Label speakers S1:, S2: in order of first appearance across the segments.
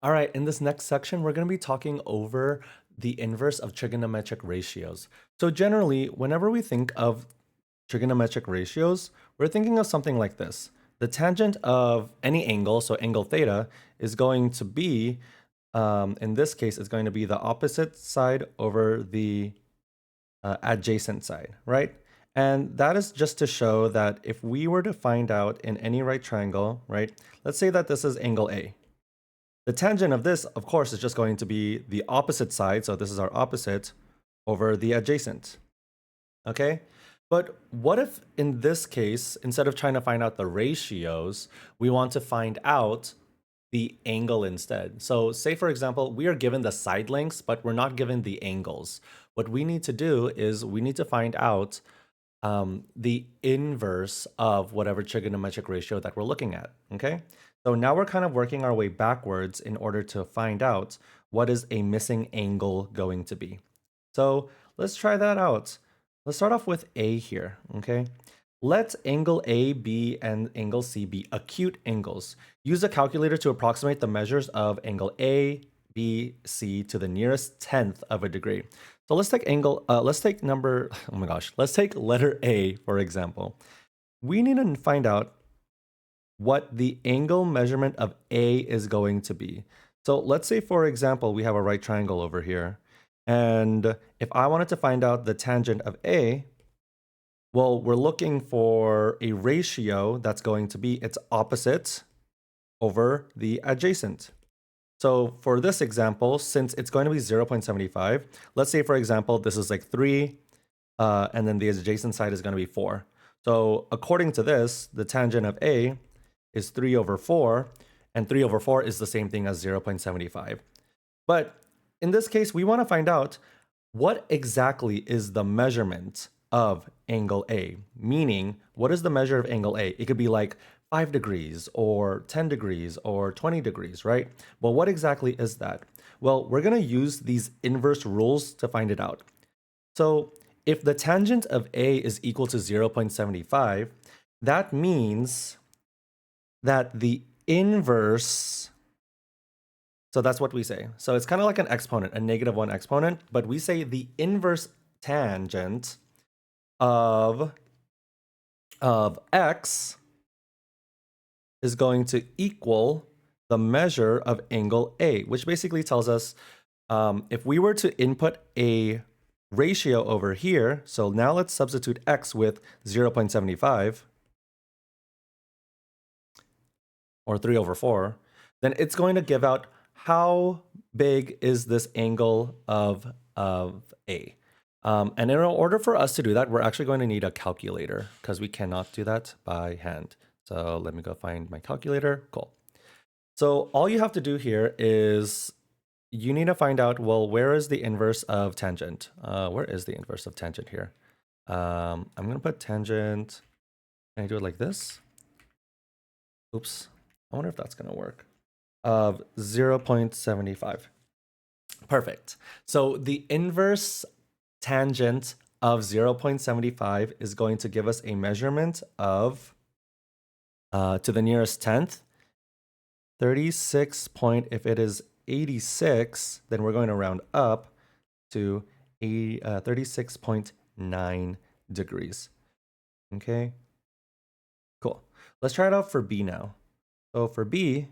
S1: All right, in this next section, we're going to be talking over the inverse of trigonometric ratios. So generally, whenever we think of trigonometric ratios, we're thinking of something like this. The tangent of any angle, so angle theta, is going to be, in this case, it's going to be the opposite side over the adjacent side, right? And that is just to show that if we were to find out in any right triangle, right, let's say that this is angle A. The tangent of this, of course, is just going to be the opposite side. So this is our opposite over the adjacent. Okay? But what if in this case, instead of trying to find out the ratios, we want to find out the angle instead? So say, for example, we are given the side lengths, but we're not given the angles. What we need to do is we need to find out the inverse of whatever trigonometric ratio that we're looking at, okay? So now we're kind of working our way backwards in order to find out what is a missing angle going to be. So let's try that out. Let's start off with A here, okay? Let angle A, B, and angle C be acute angles. Use a calculator to approximate the measures of angle A, B, C to the nearest tenth of a degree. So let's take let's take letter A, for example. We need to find out what the angle measurement of A is going to be. So let's say, for example, we have a right triangle over here. And if I wanted to find out the tangent of A, well, we're looking for a ratio that's going to be its opposite over the adjacent. So for this example, since it's going to be 0.75, let's say, for example, this is like 3, and then the adjacent side is going to be 4. So according to this, the tangent of A is 3 over 4, and 3 over 4 is the same thing as 0.75. But in this case, we want to find out what exactly is the measurement of angle A, meaning what is the measure of angle A? It could be like 5 degrees or 10 degrees or 20 degrees, right? Well, what exactly is that? Well, we're going to use these inverse rules to find it out. So if the tangent of A is equal to 0.75, that means that the inverse, so that's what we say. So it's kind of like an exponent, a -1 exponent, but we say the inverse tangent of x is going to equal the measure of angle A, which basically tells us if we were to input a ratio over here, so now let's substitute x with 0.75 or 3 over 4, then it's going to give out how big is this angle of A. And in order for us to do that, we're actually going to need a calculator because we cannot do that by hand. So let me go find my calculator. Cool. So all you have to do here is you need to find out, well, where is the inverse of tangent? Where is the inverse of tangent here? I'm going to put tangent. Can I do it like this? Oops. I wonder if that's going to work. Of 0.75. Perfect. So the inverse tangent of 0.75 is going to give us a measurement of, to the nearest tenth, 36 point, if it is 86, then we're going to round up to 36.9 degrees. Okay, cool. Let's try it out for B now. So for B,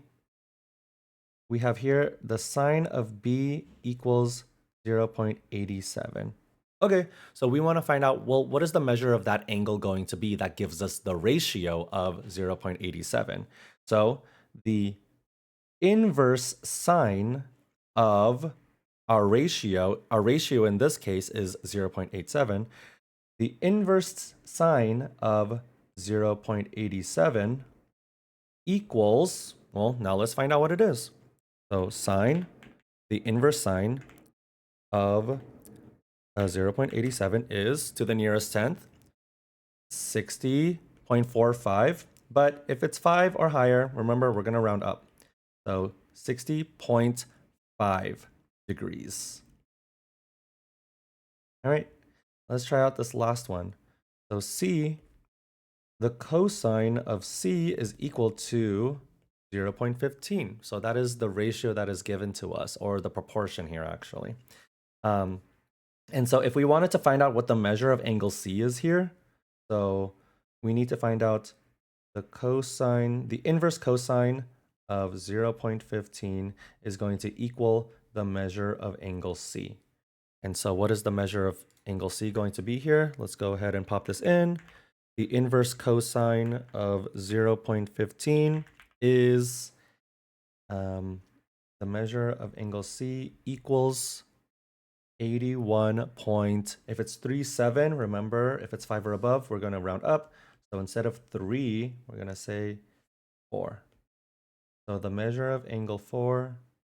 S1: we have here the sine of B equals 0.87. Okay, so we want to find out, well, what is the measure of that angle going to be that gives us the ratio of 0.87? So the inverse sine of our ratio in this case is 0.87. The inverse sine of 0.87 equals, well, now let's find out what it is. So sine, the inverse sine of 0.87 is, to the nearest tenth, 60.45. But if it's 5 or higher, remember, we're going to round up. So 60.5 degrees. All right, let's try out this last one. So C, the cosine of C is equal to 0.15. So that is the ratio that is given to us, or the proportion here actually. And so if we wanted to find out what the measure of angle C is here, so we need to find out the cosine, the inverse cosine of 0.15 is going to equal the measure of angle C. And so what is the measure of angle C going to be here? Let's go ahead and pop this in. The inverse cosine of 0.15 is the measure of angle C equals 81 point, if it's 3.7, remember, if it's 5 or above, we're going to round up. So instead of 3, we're going to say 4. So the measure of angle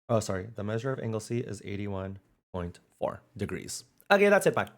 S1: the measure of angle C is 81.4 degrees. Okay, that's it. Bye.